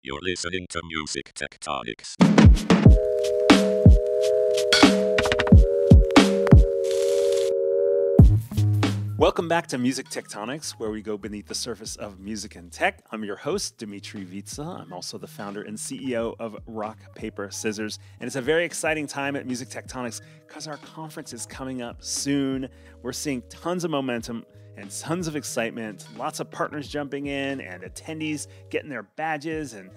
You're listening to Music Tectonics. Welcome back to Music Tectonics, where we go beneath the surface of music and tech. I'm your host, Dimitri Vitsa. I'm also the founder and CEO of Rock, Paper, Scissors. And it's a very exciting time at Music Tectonics because our conference is coming up soon. We're seeing tons of momentum and tons of excitement, lots of partners jumping in and attendees getting their badges and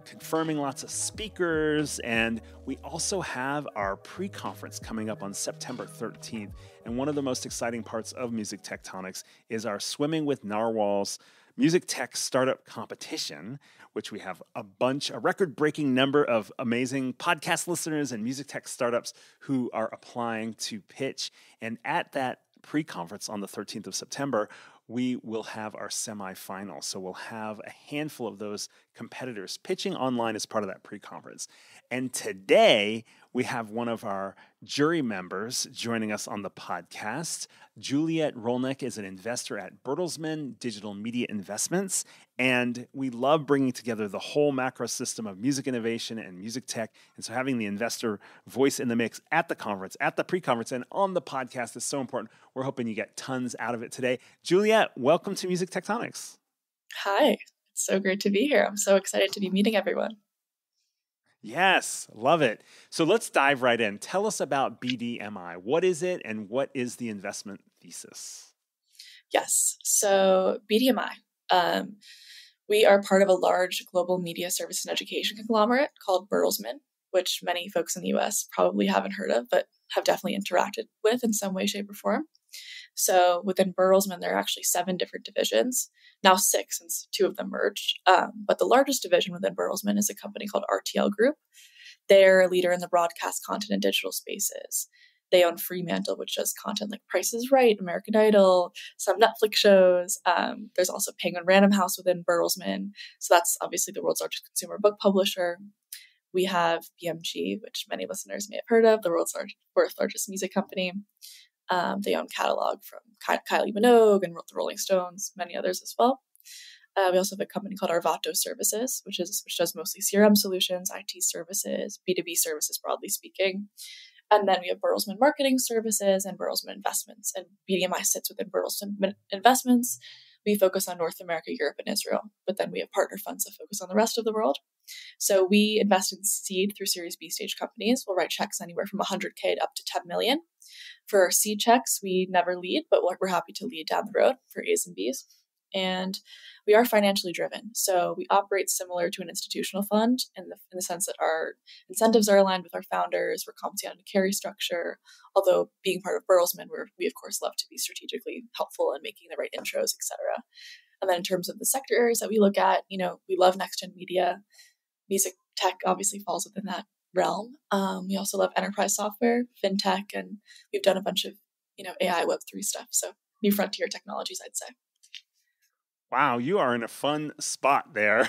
confirming lots of speakers. And we also have our pre-conference coming up on September 13th. And one of the most exciting parts of Music Tectonics is our Swimming with Narwhals Music Tech Startup Competition, which we have a record-breaking number of amazing podcast listeners and music tech startups who are applying to pitch. And at that pre-conference on the 13th of September, we will have our semifinal. So we'll have a handful of those competitors pitching online as part of that pre-conference. And today, we have one of our jury members joining us on the podcast. Juliette Rolnik is an investor at Bertelsmann Digital Media Investments, and we love bringing together the whole macro system of music innovation and music tech. And so having the investor voice in the mix at the conference, at the pre-conference, and on the podcast is so important. We're hoping you get tons out of it today. Juliette, welcome to Music Tectonics. Hi, it's so great to be here. I'm so excited to be meeting everyone. Yes, love it. So let's dive right in. Tell us about BDMI. What is it and what is the investment thesis? Yes, so BDMI. We are part of a large global media service and education conglomerate called Bertelsmann, which many folks in the US probably haven't heard of, but have definitely interacted with in some way, shape, or form. So within Bertelsmann, there are actually 7 different divisions, now 6 since 2 of them merged. But the largest division within Bertelsmann is a company called RTL Group. They're a leader in the broadcast content and digital spaces. They own Fremantle, which does content like Price is Right, American Idol, some Netflix shows. There's also Penguin Random House within Bertelsmann. So that's obviously the world's largest consumer book publisher. We have BMG, which many listeners may have heard of, the world's fourth largest music company. They own catalog from Kylie Minogue and the Rolling Stones, many others as well. We also have a company called Arvato Services, which does mostly CRM solutions, IT services, B2B services, broadly speaking. And then we have Bertelsmann Marketing Services and Bertelsmann Investments. And BDMI sits within Bertelsmann Investments. We focus on North America, Europe, and Israel. But then we have partner funds that focus on the rest of the world. So we invest in seed through Series B stage companies. We'll write checks anywhere from $100K to up to $10 million. For our seed checks, we never lead, but we're happy to lead down the road for A's and B's. And we are financially driven. So we operate similar to an institutional fund in the sense that our incentives are aligned with our founders. We're compensated on a carry structure. Although being part of Bertelsmann, we of course love to be strategically helpful in making the right intros, et cetera. And then in terms of the sector areas that we look at, we love next-gen media. Music tech obviously falls within that realm. We also love enterprise software, fintech, and we've done a bunch of, AI Web3 stuff. So new frontier technologies, I'd say. Wow, you are in a fun spot there.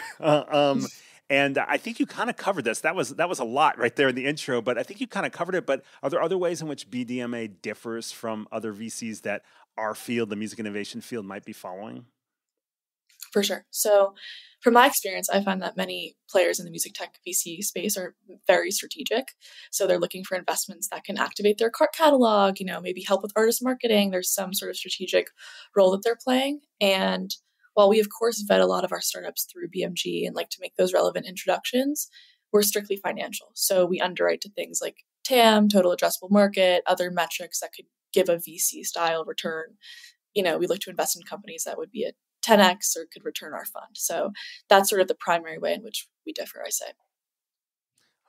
And I think you kind of covered this. That was a lot right there in the intro, but I think you kind of covered it. But are there other ways in which BDMA differs from other VCs that our field, the music innovation field, might be following? For sure. So from my experience, I find that many players in the music tech VC space are very strategic. So they're looking for investments that can activate their catalog, maybe help with artist marketing. There's some sort of strategic role that they're playing. And while we, of course, vet a lot of our startups through BMG and like to make those relevant introductions, we're strictly financial. So we underwrite to things like TAM, total addressable market, other metrics that could give a VC-style return. We look to invest in companies that would be a 10x or could return our fund. So that's sort of the primary way in which we differ, I say.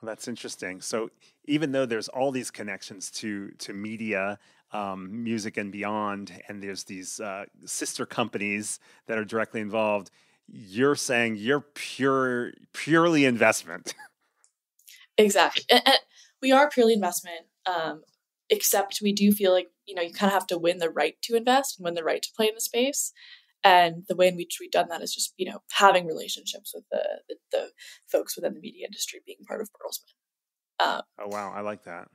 Well, that's interesting. So even though there's all these connections to media, music and beyond, and there's these sister companies that are directly involved, you're saying you're purely investment. Exactly. And we are purely investment, except we do feel like, you kind of have to win the right to invest and win the right to play in the space. And the way in which we've done that is just, having relationships with the folks within the media industry, being part of Bertelsmann. Oh, wow. I like that.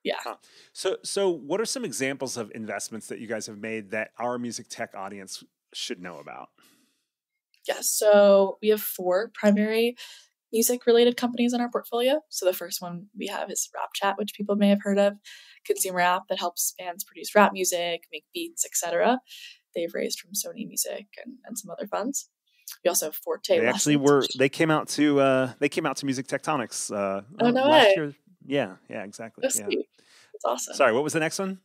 Yeah. So what are some examples of investments that you guys have made that our music tech audience should know about? Yeah, so we have 4 primary music-related companies in our portfolio. So the first one we have is Rap Chat, which people may have heard of, consumer app that helps fans produce rap music, make beats, etc. They've raised from Sony Music and some other funds. We also have Forte They actually Lessons. they came out to Music Tectonics Oh, no last way. year. Yeah, exactly. That's Yeah. sweet. That's awesome. Sorry, what was the next one?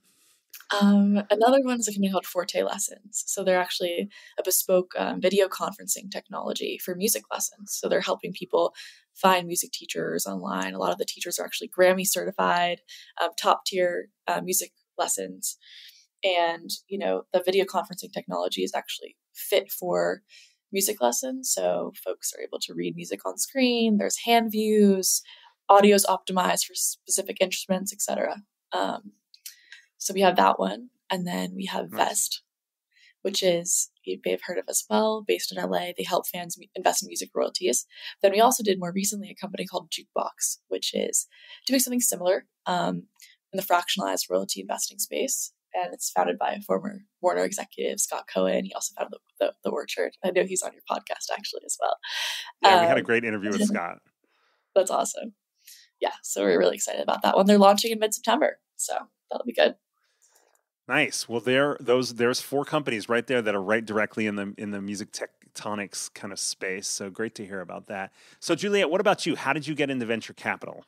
Another one is a company called Forte Lessons. So they're actually a bespoke video conferencing technology for music lessons. So they're helping people find music teachers online. A lot of the teachers are actually Grammy certified, top tier music lessons. And, the video conferencing technology is actually fit for music lessons. So folks are able to read music on screen. There's hand views, audio is optimized for specific instruments, etc. So we have that one. And then we have Nice. Vest, which is, you may have heard of as well, based in LA. They help fans invest in music royalties. Then we also did more recently a company called Jukebox, which is doing something similar in the fractionalized royalty investing space. And it's founded by a former Warner executive, Scott Cohen. He also founded the Orchard. I know he's on your podcast actually as well. Yeah, we had a great interview with Scott. That's awesome. Yeah, so we're really excited about that one. They're launching in mid-September, so that'll be good. Nice. Well, there's 4 companies right there that are right directly in the music tectonics kind of space. So great to hear about that. So Juliette, what about you? How did you get into venture capital?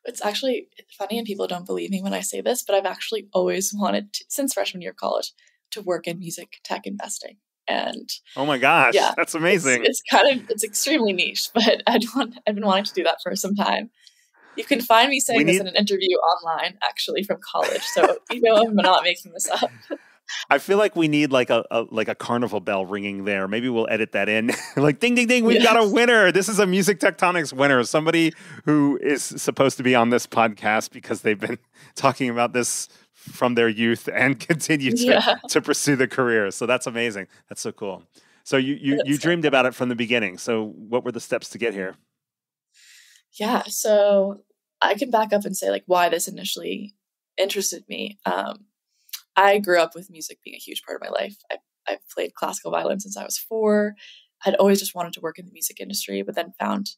It's actually funny, and people don't believe me when I say this, but I've actually always wanted to, since freshman year of college, to work in music tech investing. And oh my gosh, yeah, that's amazing. It's extremely niche, but I've been wanting to do that for some time. You can find me saying this in an interview online, actually, from college. So I'm not making this up. I feel like we need like a carnival bell ringing there. Maybe we'll edit that in. Like ding ding ding, we've got a winner. This is a Music Tectonics winner. Somebody who is supposed to be on this podcast because they've been talking about this from their youth and continue to pursue the career. So that's amazing. That's so cool. So you dreamed about it from the beginning. So what were the steps to get here? Yeah, so I can back up and say like why this initially interested me. I grew up with music being a huge part of my life. I've played classical violin since I was 4. I'd always just wanted to work in the music industry, but then found,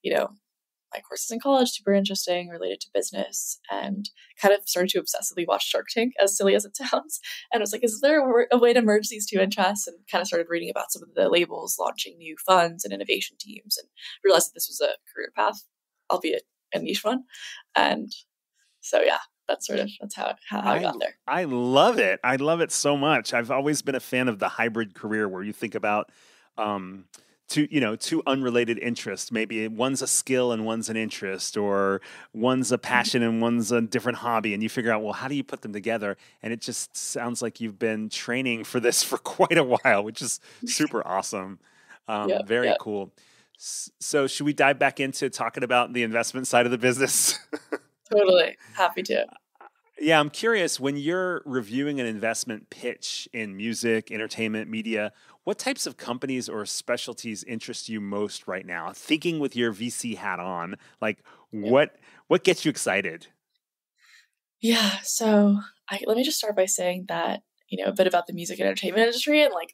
my courses in college super interesting, related to business, and kind of started to obsessively watch Shark Tank, as silly as it sounds. And I was like, is there a way to merge these two interests? And kind of started reading about some of the labels launching new funds and innovation teams, and realized that this was a career path, albeit a niche one. And so, yeah, that's how I got there. I love it. I love it so much. I've always been a fan of the hybrid career where you think about two unrelated interests. Maybe one's a skill and one's an interest, or one's a passion and one's a different hobby. And you figure out, well, how do you put them together? And it just sounds like you've been training for this for quite a while, which is super awesome. Very cool. So should we dive back into talking about the investment side of the business? Totally. Happy to. Yeah, I'm curious, when you're reviewing an investment pitch in music, entertainment, media, what types of companies or specialties interest you most right now? Thinking with your VC hat on, like what gets you excited? Yeah, so let me just start by saying that, a bit about the music and entertainment industry, and like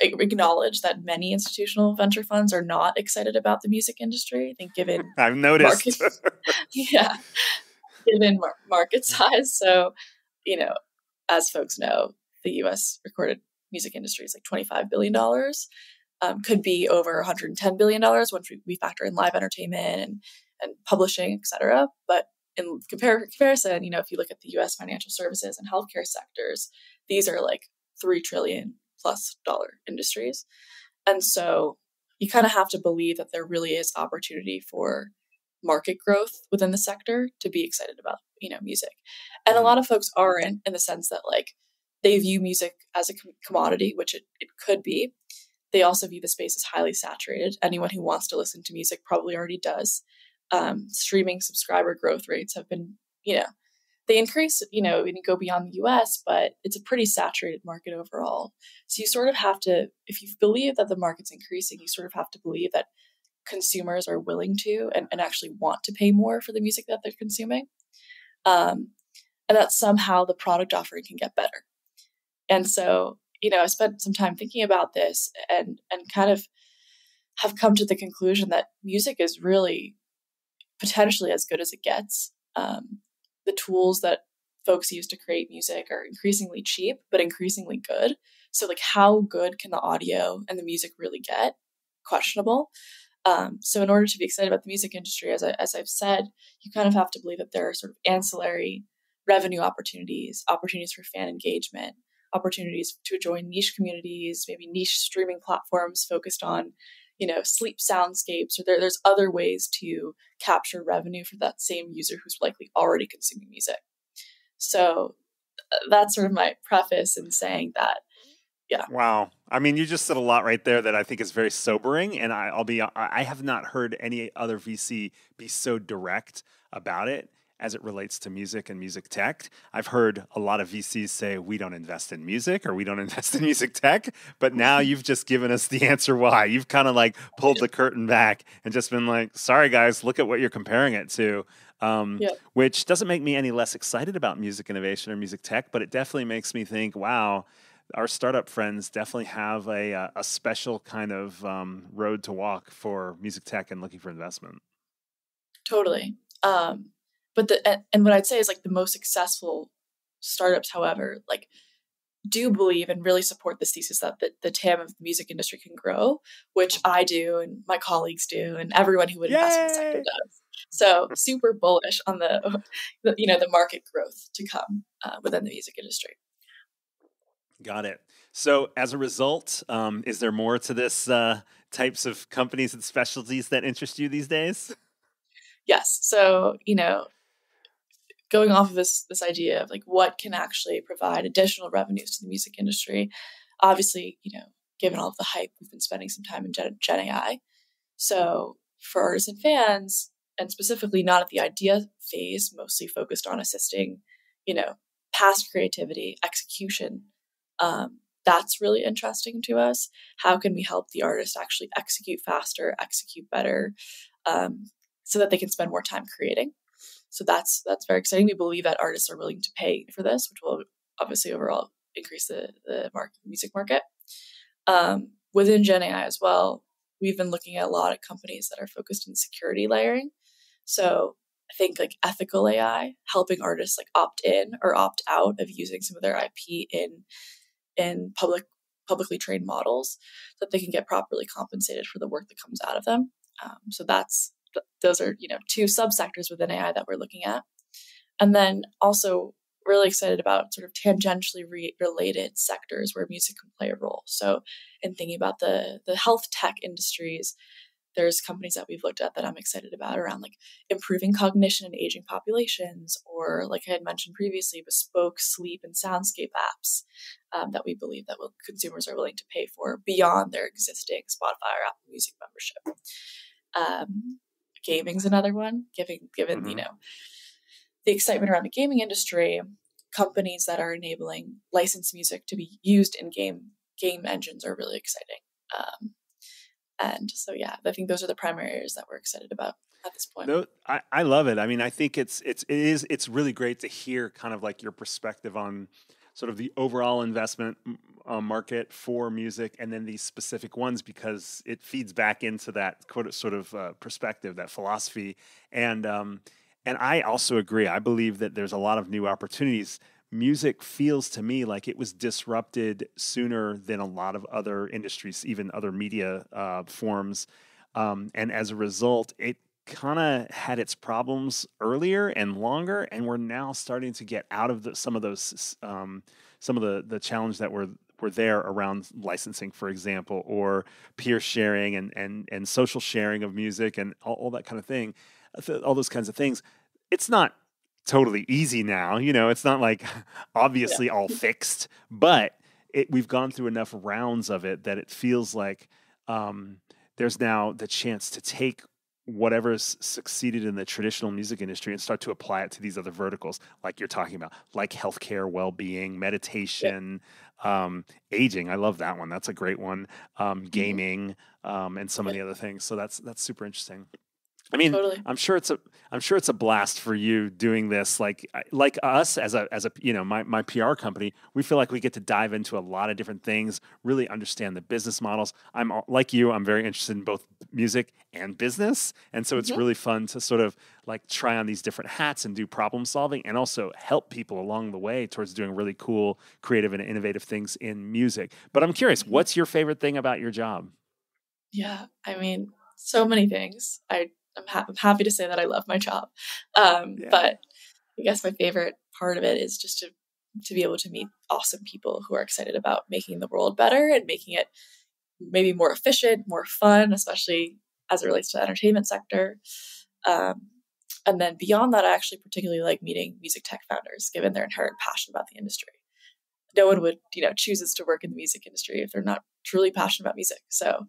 acknowledge that many institutional venture funds are not excited about the music industry. I think given I've noticed. Given market size. So, as folks know, the U.S. recorded music industry is like $25 billion, could be over $110 billion once we factor in live entertainment and publishing, et cetera. But in comparison, if you look at the U.S. financial services and healthcare sectors, these are like $3 trillion plus industries. And so you kind of have to believe that there really is opportunity for market growth within the sector to be excited about, music. And a lot of folks aren't, in the sense that like they view music as a commodity, which it could be. They also view the space as highly saturated. Anyone who wants to listen to music probably already does. Streaming subscriber growth rates have been, they increase, when you go beyond the US, but it's a pretty saturated market overall. So you sort of have to, if you believe that the market's increasing, you sort of have to believe that consumers are willing to and actually want to pay more for the music that they're consuming. And that somehow the product offering can get better. And so, I spent some time thinking about this and kind of have come to the conclusion that music is really potentially as good as it gets. The tools that folks use to create music are increasingly cheap, but increasingly good. So like, how good can the audio and the music really get? Questionable. So in order to be excited about the music industry, as I've said, you kind of have to believe that there are sort of ancillary revenue opportunities for fan engagement, opportunities to join niche communities, maybe niche streaming platforms focused on, sleep soundscapes, or there's other ways to capture revenue for that same user who's likely already consuming music. So that's sort of my preface in saying that. Yeah. Wow. I mean, you just said a lot right there that I think is very sobering. And I have not heard any other VC be so direct about it as it relates to music and music tech. I've heard a lot of VCs say, we don't invest in music or we don't invest in music tech. But now you've just given us the answer why. You've kind of like pulled the curtain back and just been like, sorry, guys, look at what you're comparing it to. Which doesn't make me any less excited about music innovation or music tech, but it definitely makes me think, wow, our startup friends definitely have a special kind of road to walk for music tech and looking for investment. Totally. But what I'd say is like the most successful startups, however, like do believe and really support this thesis that the TAM of the music industry can grow, which I do and my colleagues do and everyone who would invest in the sector does. So super bullish on the market growth to come within the music industry. Got it. So as a result, is there more to this types of companies and specialties that interest you these days? Yes. So, going off of this idea of like what can actually provide additional revenues to the music industry, obviously, given all of the hype, we've been spending some time in Gen AI. So for artists and fans, and specifically not at the idea phase, mostly focused on assisting, past creativity, execution, that's really interesting to us. How can we help the artist actually execute faster, execute better, so that they can spend more time creating? So that's very exciting. We believe that artists are willing to pay for this, which will obviously overall increase the music market. Within Gen AI as well, we've been looking at a lot of companies that are focused in security layering. So I think like ethical AI, helping artists like opt in or opt out of using some of their IP in publicly trained models so that they can get properly compensated for the work that comes out of them. So those are, two subsectors within AI that we're looking at. And then also really excited about sort of tangentially related sectors where music can play a role. So in thinking about the health tech industries, there's companies that we've looked at that I'm excited about around like improving cognition in aging populations, or like I had mentioned previously, bespoke sleep and soundscape apps that we believe that consumers are willing to pay for beyond their existing Spotify or Apple Music membership. Gaming's another one, given the excitement around the gaming industry. Companies that are enabling licensed music to be used in game engines are really exciting. And so, yeah, I think those are the primary areas that we're excited about at this point. No, I love it. I mean, I think it's really great to hear kind of like your perspective on sort of the overall investment market for music, and then these specific ones, because it feeds back into that sort of perspective, that philosophy. And I also agree. I believe that there's a lot of new opportunities. Music feels to me like it was disrupted sooner than a lot of other industries, even other media forms. And as a result, it kind of had its problems earlier and longer, and we're now starting to get out of some of the challenge that were there around licensing, for example, or peer sharing and social sharing of music and all that kind of thing, all those kinds of things. It's not totally easy now. It's not like obviously all fixed, but we've gone through enough rounds of it that it feels like there's now the chance to take whatever's succeeded in the traditional music industry and start to apply it to these other verticals, like you're talking about, like healthcare, well-being, meditation, aging. I love that one. That's a great one. Gaming, and some of the other things. So that's super interesting. I mean, Totally. I'm sure it's a blast for you doing this. Like us as a my PR company, we feel like we get to dive into a lot of different things, really understand the business models. Like you, I'm very interested in both music and business, and so it's Hmm. really fun to sort of like try on these different hats and do problem solving, and also help people along the way towards doing really cool, creative, and innovative things in music. But I'm curious, what's your favorite thing about your job? Yeah, I mean, so many things. I'm happy to say that I love my job, Yeah. but I guess my favorite part of it is just to be able to meet awesome people who are excited about making the world better and making it maybe more efficient, more fun, especially as it relates to the entertainment sector. Um, and then beyond that, I actually particularly like meeting music tech founders, given their inherent passion about the industry. No one would, chooses to work in the music industry if they're not truly passionate about music. So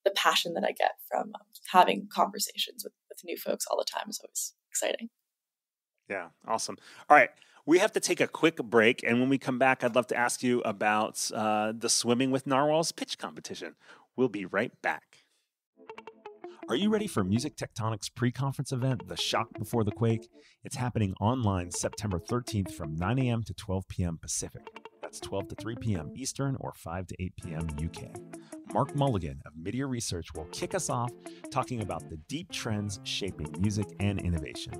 the passion that I get from having conversations with new folks all the time is always exciting. Yeah, awesome. All right, we have to take a quick break, and when we come back, I'd love to ask you about the Swimming with Narwhals pitch competition. We'll be right back. Are you ready for Music Tectonics pre-conference event, The Shock Before the Quake? It's happening online September 13th from 9 a.m. to 12 p.m. Pacific. That's 12 to 3 p.m. Eastern or 5 to 8 p.m. UK. Mark Mulligan of Media Research will kick us off talking about the deep trends shaping music and innovation.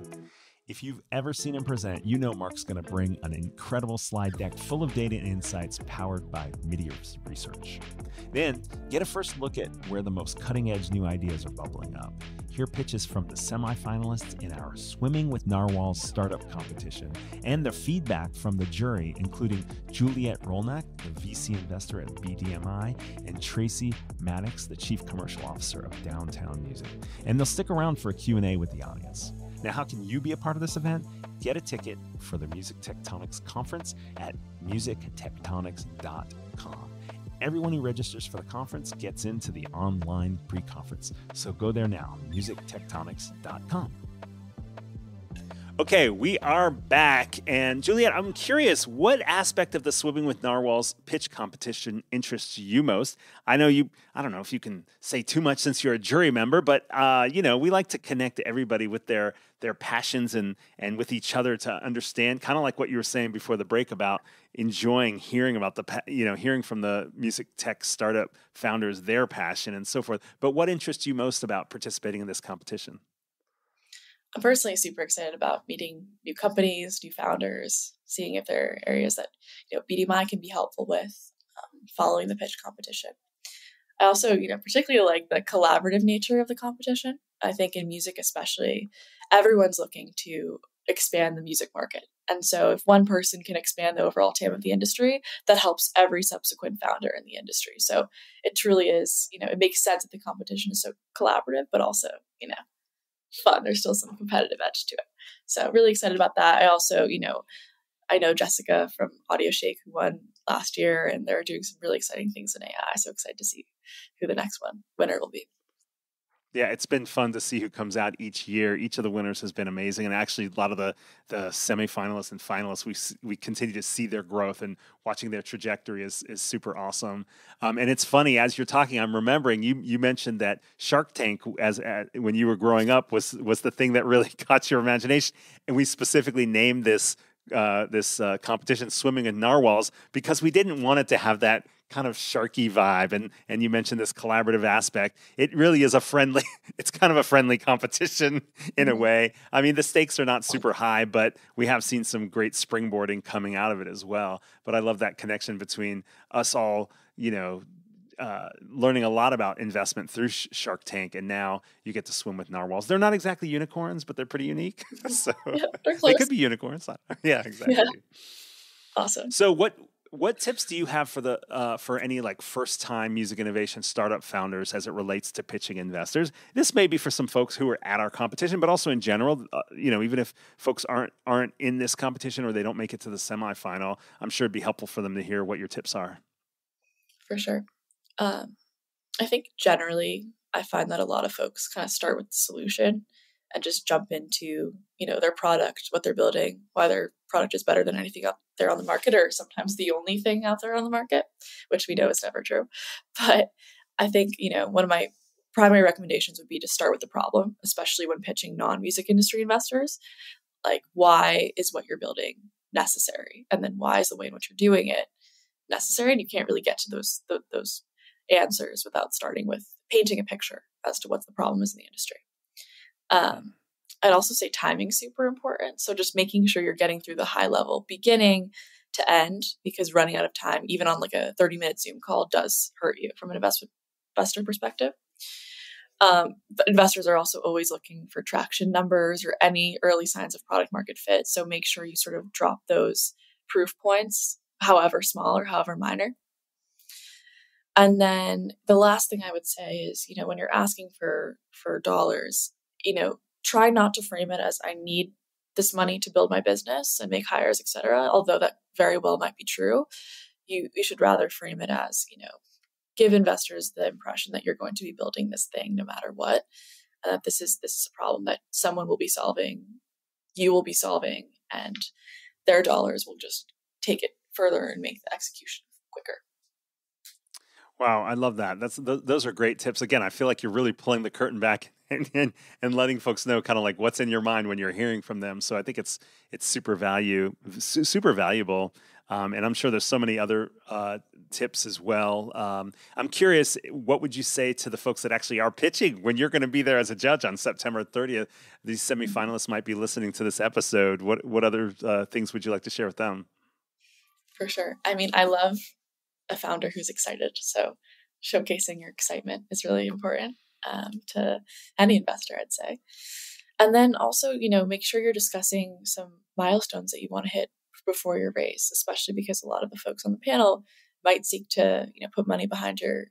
If you've ever seen him present, you know Mark's going to bring an incredible slide deck full of data and insights powered by Media Research. Then, get a first look at where the most cutting-edge new ideas are bubbling up. Hear pitches from the semifinalists in our Swimming with Narwhals startup competition, and the feedback from the jury, including Juliette Rolnik, the VC investor at BDMI, and Tracy Maddox, the Chief Commercial Officer of Downtown Music. And they'll stick around for a Q&A with the audience. Now, how can you be a part of this event? Get a ticket for the Music Tectonics conference at musictectonics.com. Everyone who registers for the conference gets into the online pre-conference. So go there now, musictectonics.com. Okay, we are back. And Juliette, I'm curious, what aspect of the Swimming with Narwhals pitch competition interests you most? I don't know if you can say too much since you're a jury member, but we like to connect everybody with their passions and with each other to understand, kind of like what you were saying before the break about enjoying hearing about hearing from the music tech startup founders, their passion and so forth. But what interests you most about participating in this competition? I'm personally super excited about meeting new companies, new founders, seeing if there are areas that BDMI can be helpful with, following the pitch competition. I also, particularly like the collaborative nature of the competition. I think in music especially, everyone's looking to expand the music market. And so if one person can expand the overall TAM of the industry, that helps every subsequent founder in the industry. So it truly is, it makes sense that the competition is so collaborative, but also, fun. There's still some competitive edge to it. So really excited about that. I also, I know Jessica from Audio Shake who won last year, and they're doing some really exciting things in AI. So excited to see who the next winner will be. Yeah, it's been fun to see who comes out each year. Each of the winners has been amazing, and actually, a lot of the semifinalists and finalists, we continue to see their growth, and watching their trajectory is super awesome. And it's funny, as you're talking, I'm remembering you mentioned that Shark Tank when you were growing up was the thing that really caught your imagination, and we specifically named this competition "Swimming in Narwhals" because we didn't want it to have that kind of sharky vibe, and you mentioned this collaborative aspect. It really is it's kind of a friendly competition in a way. I mean, the stakes are not super high, but we have seen some great springboarding coming out of it as well. But I love that connection between us all, learning a lot about investment through Shark Tank, and now you get to swim with narwhals. They're not exactly unicorns, but they're pretty unique. So Yeah, they're close. they could be unicorns. Yeah, exactly. Yeah. Awesome. So what tips do you have for any like first time music innovation startup founders as it relates to pitching investors? This may be for some folks who are at our competition, but also in general, even if folks aren't in this competition or they don't make it to the semifinal, I'm sure it'd be helpful for them to hear what your tips are. For sure. I think generally I find that a lot of folks kind of start with the solution and just jump into, their product, what they're building, why their product is better than anything out there on the market, or sometimes the only thing out there on the market, which we know is never true. But I think, one of my primary recommendations would be to start with the problem, especially when pitching non-music industry investors. Like, why is what you're building necessary? And then why is the way in which you're doing it necessary? And you can't really get to those answers without starting with painting a picture as to what the problem is in the industry. I'd also say timing's super important. So just making sure you're getting through the high level beginning to end, because running out of time, even on like a 30-minute Zoom call, does hurt you from an investor perspective. But investors are also always looking for traction numbers or any early signs of product market fit. So make sure you sort of drop those proof points, however small or however minor. And then the last thing I would say is, when you're asking for dollars, try not to frame it as I need this money to build my business and make hires, etc. Although that very well might be true. You should rather frame it as, give investors the impression that you're going to be building this thing no matter what, and that this is a problem that someone will be solving, you will be solving, and their dollars will just take it further and make the execution quicker. Wow, I love that. Those are great tips. Again, I feel like you're really pulling the curtain back and letting folks know kind of like what's in your mind when you're hearing from them. So I think it's super valuable. And I'm sure there's so many other tips as well. I'm curious, what would you say to the folks that actually are pitching when you're going to be there as a judge on September 30th? These semifinalists might be listening to this episode. What other things would you like to share with them? For sure. I mean, I love a founder who's excited. So showcasing your excitement is really important to any investor, I'd say. And then also, make sure you're discussing some milestones that you want to hit before your raise, especially because a lot of the folks on the panel might seek to, put money behind your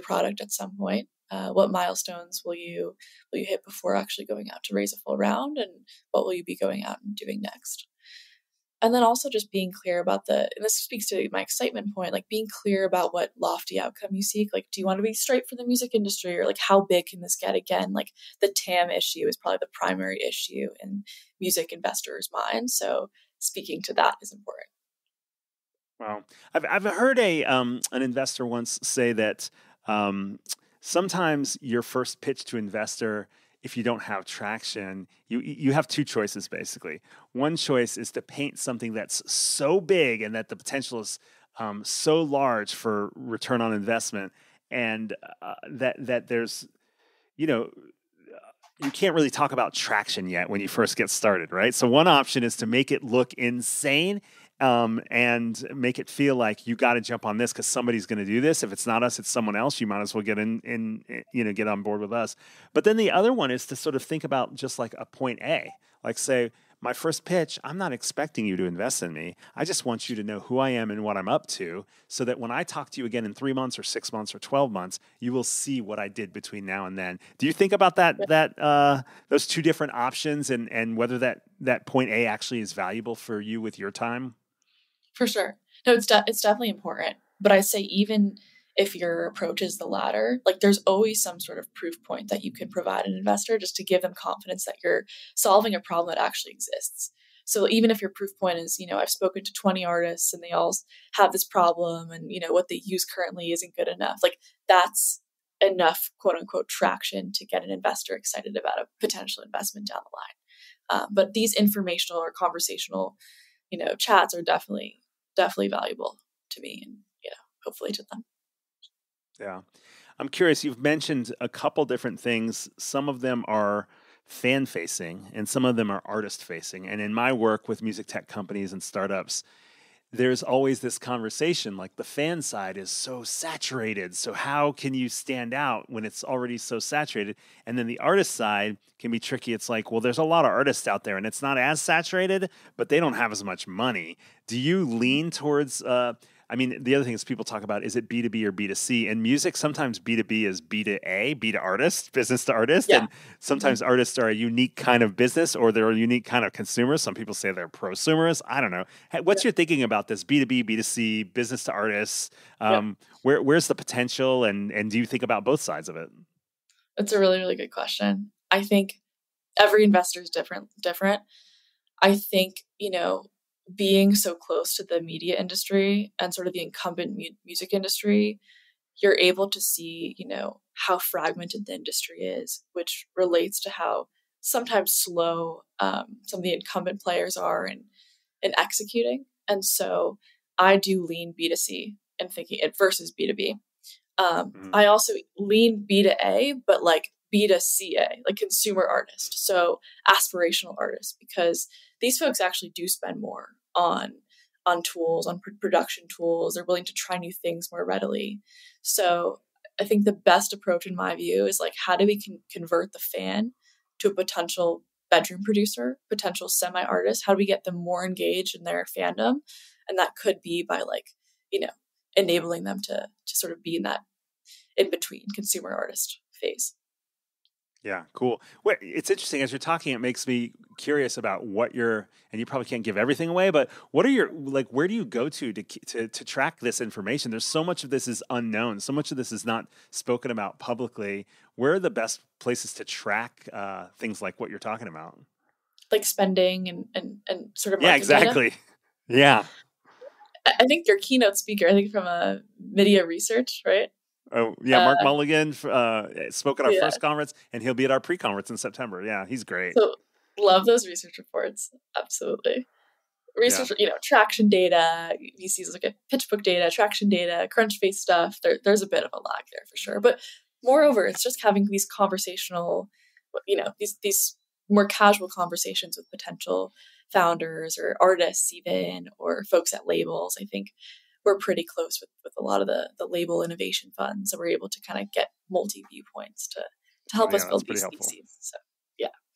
product at some point. What milestones will you hit before actually going out to raise a full round, and what will you be going out and doing next? And then also just being clear about and this speaks to my excitement point, like being clear about what lofty outcome you seek. Like, do you want to be straight for the music industry, or like how big can this get? Again, like the TAM issue is probably the primary issue in music investors' minds. So speaking to that is important. Wow. I've heard an investor once say that sometimes your first pitch to investor, if you don't have traction, you have two choices, basically. One choice is to paint something that's so big and that the potential is so large for return on investment, and that there's, you can't really talk about traction yet when you first get started, right? So one option is to make it look insane and make it feel like you got to jump on this because somebody's going to do this. If it's not us, it's someone else. You might as well get get on board with us. But then the other one is to sort of think about just like a point A, like say, my first pitch, I'm not expecting you to invest in me. I just want you to know who I am and what I'm up to, so that when I talk to you again in 3 months or 6 months or 12 months, you will see what I did between now and then. Do you think about those two different options and whether that point A actually is valuable for you with your time? For sure. No, it's definitely important. But I say even if your approach is the latter, like there's always some sort of proof point that you can provide an investor just to give them confidence that you're solving a problem that actually exists. So even if your proof point is, I've spoken to 20 artists and they all have this problem and, what they use currently isn't good enough, like that's enough, quote unquote, traction to get an investor excited about a potential investment down the line. But these informational or conversational, chats are definitely valuable to me and, hopefully to them. Yeah. I'm curious, you've mentioned a couple different things. Some of them are fan-facing and some of them are artist-facing. And in my work with music tech companies and startups, there's always this conversation, like the fan side is so saturated. So how can you stand out when it's already so saturated? And then the artist side can be tricky. It's like, well, there's a lot of artists out there and it's not as saturated, but they don't have as much money. Do you lean towards, the other thing is people talk about, is it B2B or B2C? In music, sometimes B2B is B to A, B to artist, business to artist. Yeah. And sometimes artists are a unique kind of business or they're a unique kind of consumer. Some people say they're prosumerists. I don't know. What's your thinking about this B2B, B2C, business to artists? Where's the potential and do you think about both sides of it? That's a really, really good question. I think every investor is different. I think, being so close to the media industry and sort of the incumbent music industry you're able to see, how fragmented the industry is, which relates to how sometimes slow some of the incumbent players are in executing. And so I do lean B2C and thinking it versus B2B. I also lean B2A, but like B2CA, like consumer artist. So aspirational artists, because these folks actually do spend more on tools, on production tools. They're willing to try new things more readily. So I think the best approach in my view is like, how do we convert the fan to a potential bedroom producer, potential semi-artist? How do we get them more engaged in their fandom? And that could be by like, enabling them to sort of be in that in-between consumer artist phase. Yeah, cool. Wait, it's interesting as you're talking. It makes me curious about and you probably can't give everything away, but what are your where do you go to track this information? There's so much of this is unknown. So much of this is not spoken about publicly. Where are the best places to track things like what you're talking about? Like spending and sort of yeah, exactly. Data? Yeah. I think your keynote speaker, I think from a media research, right? Oh, yeah. Mark Mulligan spoke at our first conference, and he'll be at our pre-conference in September. Yeah, he's great. So love those research reports. Absolutely. Research, traction data, VCs look at PitchBook data, traction data, Crunchbase stuff. There's a bit of a lag there for sure. But moreover, it's just having these conversational, these more casual conversations with potential founders or artists even, or folks at labels. I think we're pretty close with a lot of the label innovation funds. So we're able to kind of get multi-viewpoints to help us build these theses. So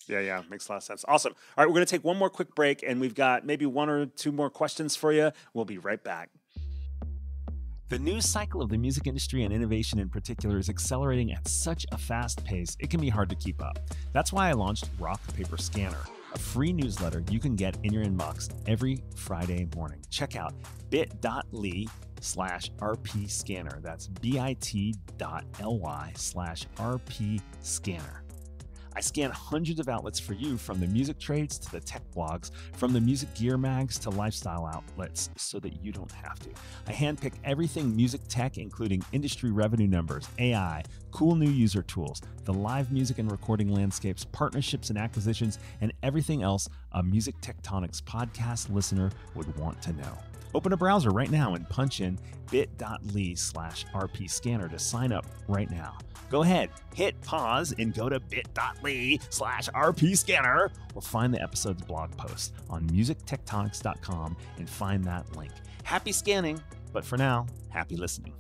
Yeah. Makes a lot of sense. Awesome. All right, we're going to take one more quick break, and we've got maybe one or two more questions for you. We'll be right back. The news cycle of the music industry and innovation in particular is accelerating at such a fast pace, it can be hard to keep up. That's why I launched Rock Paper Scanner, a free newsletter you can get in your inbox every Friday morning. Check out bit.ly/RP Scanner. That's bit.ly/RP Scanner. I scan hundreds of outlets for you, from the music trades to the tech blogs, from the music gear mags to lifestyle outlets, so that you don't have to. I handpick everything music tech, including industry revenue numbers, AI, cool new user tools, the live music and recording landscapes, partnerships and acquisitions, and everything else a Music Tectonics podcast listener would want to know. Open a browser right now and punch in bit.ly/RP Scanner to sign up right now. Go ahead, hit pause and go to bit.ly/RP Scanner, or find the episode's blog post on musictectonics.com and find that link. Happy scanning, but for now, happy listening.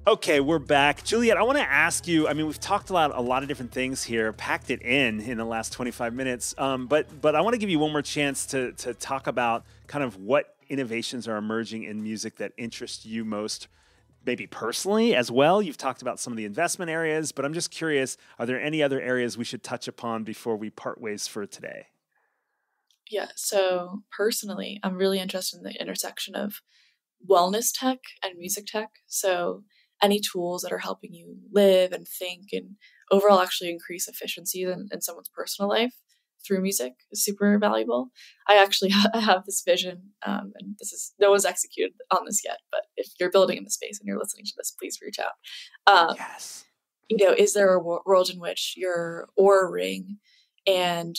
Okay, we're back. Juliette, I want to ask you, we've talked a lot of different things here, packed it in the last 25 minutes, but I want to give you one more chance to talk about kind of what innovations are emerging in music that interest you most, maybe personally as well. You've talked about some of the investment areas, but I'm just curious, are there any other areas we should touch upon before we part ways for today? Yeah, so personally, I'm really interested in the intersection of wellness tech and music tech. So any tools that are helping you live and think and overall actually increase efficiency in someone's personal life through music is super valuable. I actually have this vision, and no one's executed on this yet, but if you're building in the space and you're listening to this, please reach out. Yes. Is there a world in which your Oura Ring and,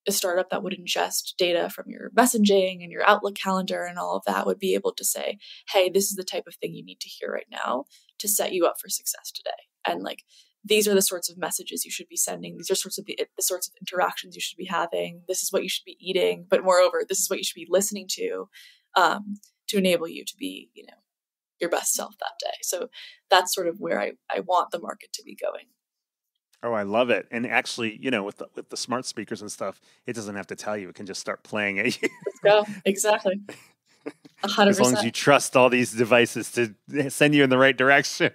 a startup that would ingest data from your messaging and your Outlook calendar and all of that would be able to say, hey, this is the type of thing you need to hear right now to set you up for success today. And these are the sorts of messages you should be sending. These are the sorts of interactions you should be having. This is what you should be eating. But moreover, this is what you should be listening to enable you to be, your best self that day. So that's sort of where I want the market to be going. Oh, I love it. And actually, with the smart speakers and stuff, it doesn't have to tell you. It can just start playing at you. Let's go. Exactly. 100%. As long as you trust all these devices to send you in the right direction.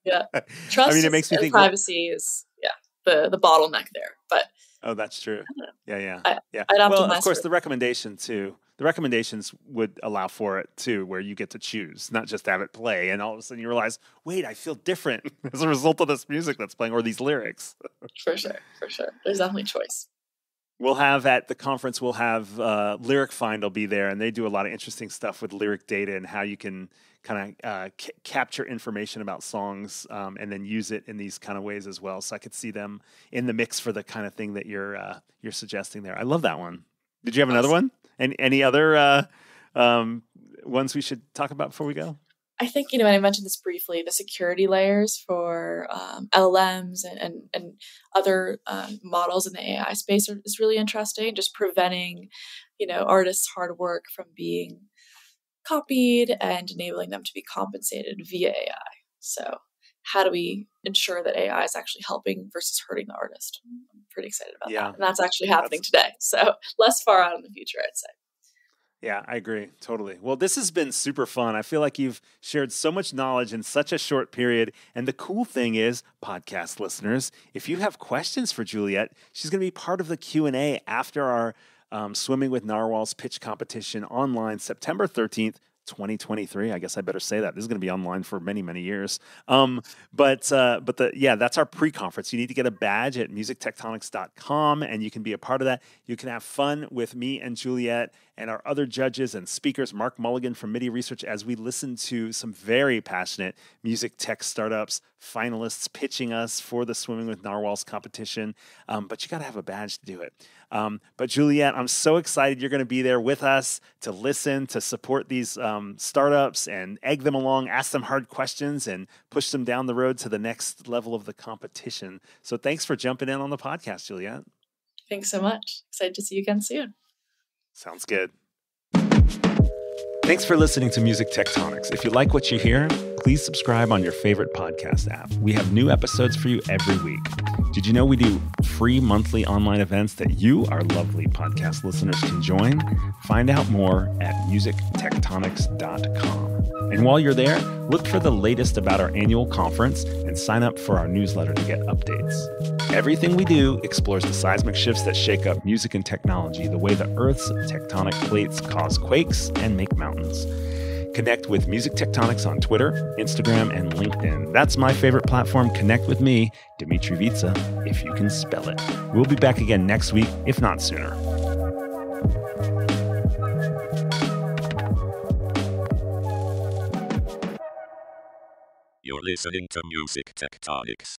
Yeah. Trust it makes me think privacy is the bottleneck there. But oh, that's true. Yeah. Well, of course, the recommendations would allow for it too, where you get to choose, not just have it play, and all of a sudden you realize, wait, I feel different as a result of this music that's playing or these lyrics. For sure. There's definitely choice. We'll have at the conference, Lyric Find will be there, and they do a lot of interesting stuff with lyric data and how you can kind of capture information about songs and then use it in these kind of ways as well. So I could see them in the mix for the kind of thing that you're suggesting there. I love that one. Did you have another one? And any other ones we should talk about before we go? I think, and I mentioned this briefly, the security layers for LLMs and other models in the AI space is really interesting. Just preventing, artists' hard work from being copied and enabling them to be compensated via AI. So how do we ensure that AI is actually helping versus hurting the artist? I'm pretty excited about that. And that's actually happening today. So less far out in the future, I'd say. Yeah, I agree. Totally. Well, this has been super fun. I feel like you've shared so much knowledge in such a short period. And the cool thing is, podcast listeners, if you have questions for Juliette, she's going to be part of the Q&A after our Swimming with Narwhals pitch competition online September 13th, 2023. I guess I better say that. This is going to be online for many, many years. But that's our pre-conference. You need to get a badge at musictectonics.com and you can be a part of that. You can have fun with me and Juliette and our other judges and speakers, Mark Mulligan from MIDI Research, as we listen to some very passionate music tech startups, finalists pitching us for the Swimming with Narwhals competition. But you got to have a badge to do it. But Juliette, I'm so excited you're going to be there with us to listen, to support these startups and egg them along, ask them hard questions, and push them down the road to the next level of the competition. So thanks for jumping in on the podcast, Juliette. Thanks so much. Excited to see you again soon. Sounds good. Thanks for listening to Music Tectonics. If you like what you hear, please subscribe on your favorite podcast app. We have new episodes for you every week. Did you know we do free monthly online events that you, our lovely podcast listeners, can join? Find out more at musictectonics.com. And while you're there, look for the latest about our annual conference and sign up for our newsletter to get updates. Everything we do explores the seismic shifts that shake up music and technology, the way the Earth's tectonic plates cause quakes and make mountains. Connect with Music Tectonics on Twitter, Instagram, and LinkedIn. That's my favorite platform. Connect with me, Dimitri Vitsa, if you can spell it. We'll be back again next week, if not sooner. You're listening to Music Tectonics.